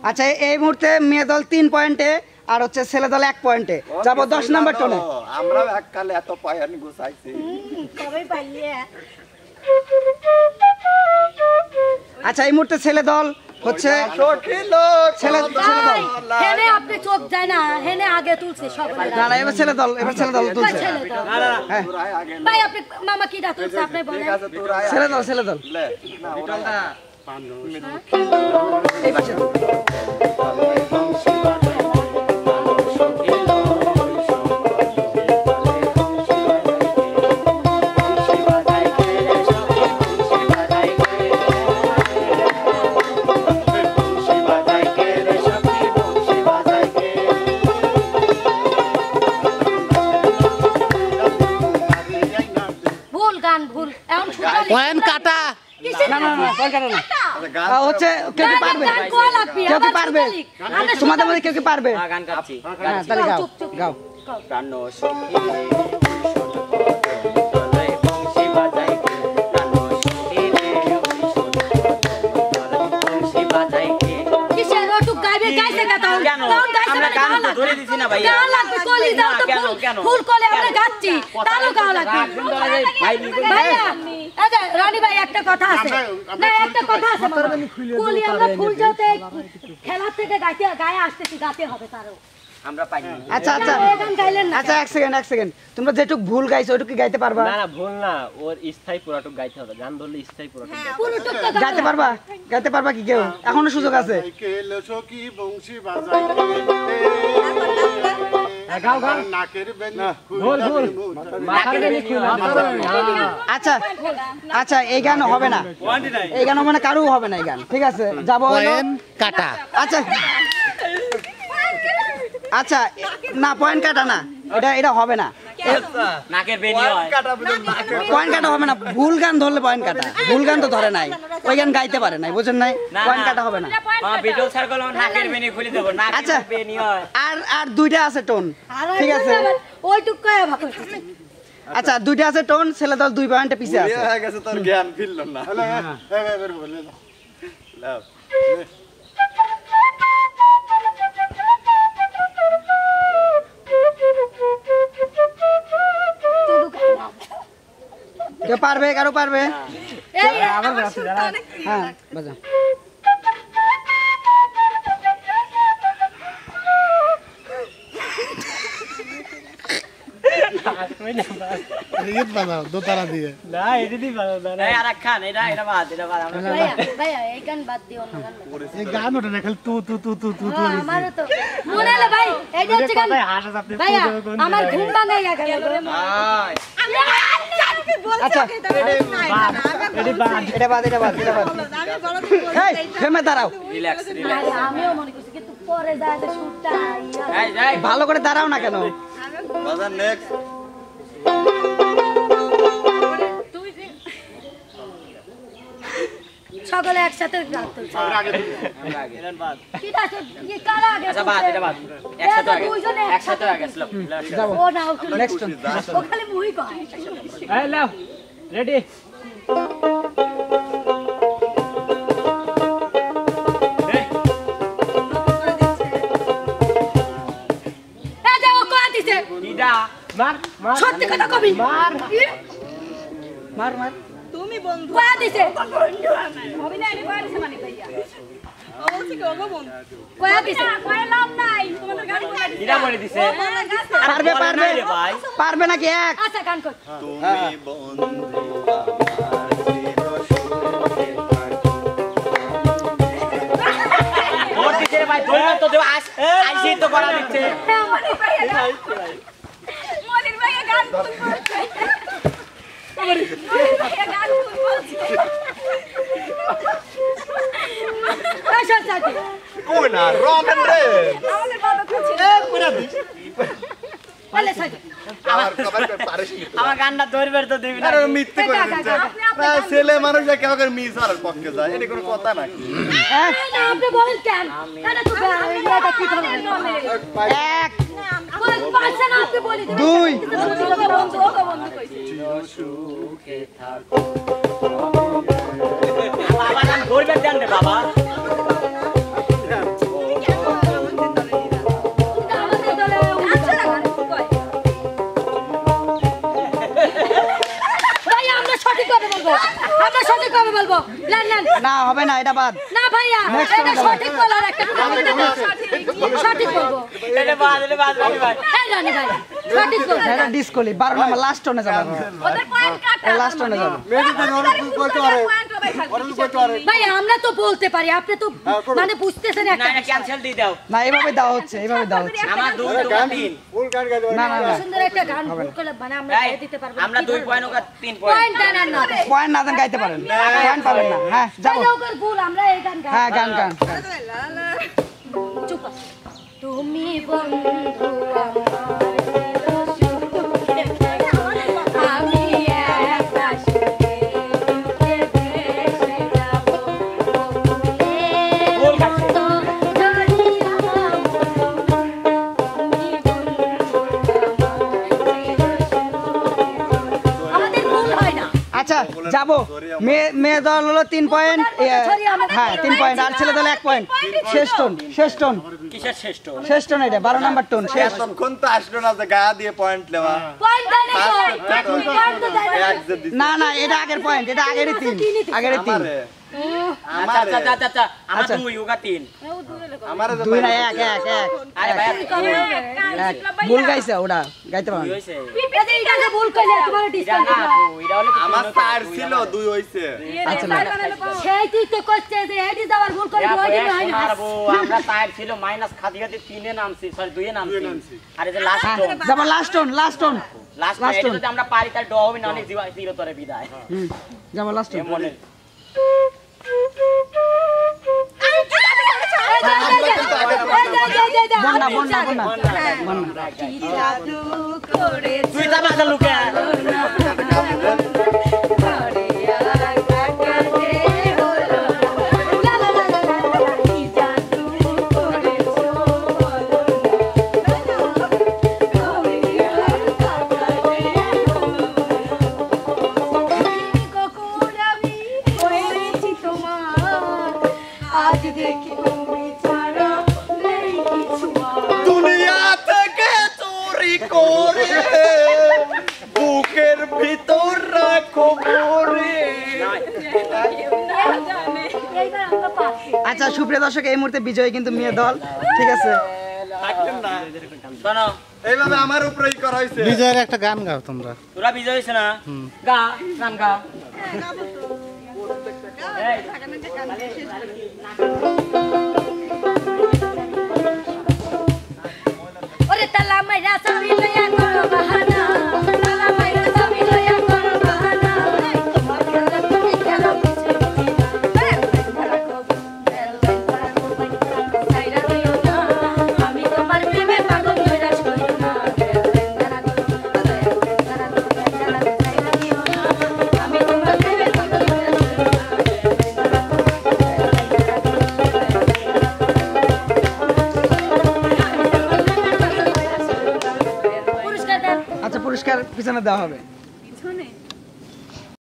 আচ্ছা এই মুহূর্তে মেয়ে দল 3 পয়েন্টে আর হচ্ছে ছেলে দল 1 পয়েন্টে যাব 10 নাম্বার টোনে আমরা এককালে এত পয়েন্ট গুছাইছি কবে পাইলে আচ্ছা এই মুহূর্তে ছেলে দল হচ্ছে ছেলে দল হেনে আপনি চোখ যায় না হেনে আগে তুলছে সব না না এবার ছেলে দল তুলছে না না ভাই আপনি মামা কি তুলছে আপনি বলেন ছেলে দল না ওরা এই পাশে পয়েন্ট কাটা না না না পয়েন্ট কাটা না হচ্ছে কেউ কি পারবে তোমাদের মধ্যে কেউ কি পারবে গান গাচ্ছি হ্যাঁ তাহলে গাও প্রাণ সখী চলে বংশী বাজাই প্রাণ সখী রে বংশী বাজাই কে কিসের ওটুক গাইবে গাইছে না তাও কেন আমরা গান ধরে দিছি না ভাইয়া গান লাগবে কলি দাও তো ফুল কলে আমরা গাচ্ছি তাও গান লাগবে ভাইয়া আচ্ছা রানী ভাই একটা কথা আছে না একটা কথা আছে কলি আমরা ফুল যাতে খেলা থেকে গায়ে আসতেছি গাতে হবে তারও আমরা পাইনি আচ্ছা এক সেকেন্ড তোমরা যেটুক ভুল গাইছো ওটুক কি গাইতে পারবা না না ভুল না ওর স্থায়ী পুরাটুক গাইতে হবে গান ধরলে স্থায়ী পুরাটুক গাইতে পারবা কি কেউ এখনো সুযোগ আছে সখী বংশী বাজাই গাও নাকের বেনি আচ্ছা এই গান হবে না কারো হবে না এই গান ঠিক আছে যাবো কাটা আচ্ছা না পয়েন্ট কাটা না এটা হবে না নাকের বেনি হয় পয়েন্ট কাটা হবে না ভুল গান ধরলে পয়েন্ট কাটা ভুল গান তো ধরে নাই ওই গান গাইতে পারে নাই বুঝেন নাই পয়েন্ট কাটা হবে না ভিডিও সার্কেল নাকের বেনি খুলে দেব নাকের বেনি হয় আর দুইটা আছে টোন ঠিক আছে ওইটুক কয়ে ভাগ আচ্ছা দুইটা আছে টোন ছেলে দল 2 পয়েন্টে পিছে আছে হয়ে গেছে তোর জ্ঞান ফিরল না এবার বলে লাভ কেউ পারবে কারো পারবে এই আমার শুনতে অনেক হ্যাঁ বাজা রিত বাজাও দোতারা দিয়ে না এদিদি বাজাও না এই আরেকখান এটা বাদ আমরা ভাইয়া এই গান বাদ দিও অন্য গান এই গান ওটা না খালি তু আমারও তো মনে হলো ভাই এইটা হচ্ছে গান ভাইয়া আমার ঘুম ভাঙাইয়া গেল আচ্ছা এটা বাদ এই থেমে দাঁড়াও রিল্যাক্স আমিও মনে করছি কিন্তু পরে যায় তো শুটটা এই ভালো করে দাঁড়াও না কেন বাজার নেক্সট সকলে একসাথে গান তুলছে আমরা আগে এর বাদ কি আছে কি কারা আগে আচ্ছা বাদ এটা বাদ একসাথে আগে স্লো যাবো ও না নেক্সট ও খালি মুই কয় এই লাও রেডি এই যে ও কয় দিছে ইডা মার সত্যি কথা কবি মার তুমি বন্ধু কয় দিছে হবি না এনে কয় দিছে মানে ভাইয়া ও বলছে কি ওগো বন্ধু কয় দিছে কয় লাভ নাই তোমাদের গান কয় দিছে ইডা বলে দিছে পারবে নাকি এক আচ্ছা গান কর তুমি বন্ধু ওর দিছে ভাই ধরে তো দেব আইছি তো করা দিচ্ছে মনির ভাই গান তুলছে মনির ভাই গান তুলছে আচ্ছা আচ্ছা কই না রমেন রে আমাদের বাবা খুঁজছে পুরা দি বলে সাইড আমার গানটা ধরবে তো দিবি না আরে মিথ্যে করে দিচ্ছে না ছেলে মানুষ যে কেউ করে মিস আর পক্ষে যায় এটা কোনো কথা নাকি না আপনি বলেন কেন এটা তো এটা কি ধরনের এক বল পাঁচজন আপনি বলি দুই বন্ধু কইছি সুখে থাকো বাবা নাম ধরবে জান রে বাবা না হবে না, এটা বাদ। না ভাইয়া, এটা সঠিক বলার একটা সঠিক বলবো। এটা বাদ রানী ভাই। এই রানী ভাই, সঠিক বলবো। এটা ডিসকলি 12 নম্বর লাস্ট টনে যাবে। ওদের পয়েন্ট কাটা। লাস্ট টনে যাবে। ভাইয়া আমরা তো বলতে পারি, আপনি তো মানে বুঝতেছেন না একটা এটা ক্যান্সেল দিয়ে দাও। না এইভাবে দেওয়া হচ্ছে, এইভাবে দেওয়া হচ্ছে। আমার 2 তোমার 3। না না না, সুন্দর একটা গান ভুল করলে মানে আমরা এই, দিয়ে দিতে পারবো। আমরা 2 পয়েন্ট ওকে 3 পয়েন্ট। পয়েন্ট দেন আর না দেন। পয়েন্ট না দেন গাইতে পারেন, পয়েন্ট পাবেন না। হ্যাঁ যাবো। তাহলে ওদের ভুল, আমরা এই গান গাই। হ্যাঁ গান গান। চুপ আছো। তুমি বন্ধু আমি একা সুখে দেশে যাব বল কাছে। আমাদের ভুল হয় না। আচ্ছা যাবো। মেয়ে দল হলো 3 পয়েন্ট, হ্যাঁ 3 পয়েন্ট, আর ছেলে দল 1 পয়েন্ট। শেষ টোন, শেষ টোন, কিসের শ্রেষ্ঠ? শেষ টোন, এটা 12 নম্বর টোন শেষ। এতক্ষণ তো আসলো না যে গা দিয়ে পয়েন্ট নেওয়া। পয়েন্ট দেন না পয়েন্ট তো দেন না। এক যে দিছে। না না, এটা আগের পয়েন্ট, এটা আগেরই 3, আগেরই 3। আচ্ছা আচ্ছা আচ্ছা আচ্ছা আমার 2 ওগা 3। আমারে যে 2 না 1 1 1। আরে ভাই ভুল গাইছে, ওটা গাইতে পারেন। কি হইছে? এটা যে ভুল কইলে তোমার এটা ডিসকাউন্ট না আপু, এটা হলো আমার 4 ছিল 2 হইছে। আচ্ছা না সেই তুই তো করছে যে এডি যাওয়ার ভুল করে ওই দিন হয় না। আমরা টায়ার ছিল মাইনাস খাদি খাদি 3 এ নামছি, সরি 2 এ নামছি। আর এই যে লাস্ট হ্যাঁ, টোন, যাবো last tone, last tone, last last tone tone। যদি আমরা পারি তাহলে ড হবে না, অনেক জিরো তরে বিদায়। যাবো লাস্ট টোন। মনে বন্যা বন্যা বন্যা বন্যা। তুই তা বাজা লুকে আজ দেখি তুমি ছাড়া নেই কিছু আর। দুনিয়া থেকে চুরি করে বুকের ভিতর রাখো ভরে। এইবার আমরা পাচ্ছি। আচ্ছা সুপ্রিয় দর্শক, এই মুহূর্তে বিজয়ী কিন্তু মেয়ে দল, ঠিক আছে। থাকতেন না। শোনো এইভাবে আমার উপরেই করা হয়েছে। বিজয়ের একটা গান গাও তোমরা। তোরা বিজয় হইছ না, গা গান গা। ওরে তালা মাইরা সবই লইয়া করো বাহানা, তালা মাইরা সবই লইয়া করো বাহানা। তোমার খেলা তুমি খেলা বুঝে বুঝি না। সাইরা দিও না, আমি তোমার প্রেমে পাগল হইরা সইও না। সাইরা দিও না, আমি তোমার প্রেমে পাগল হইরা সইও না। পুরস্কার দেন। আচ্ছা পুরস্কার পিছনে দেওয়া হবে। পিছনে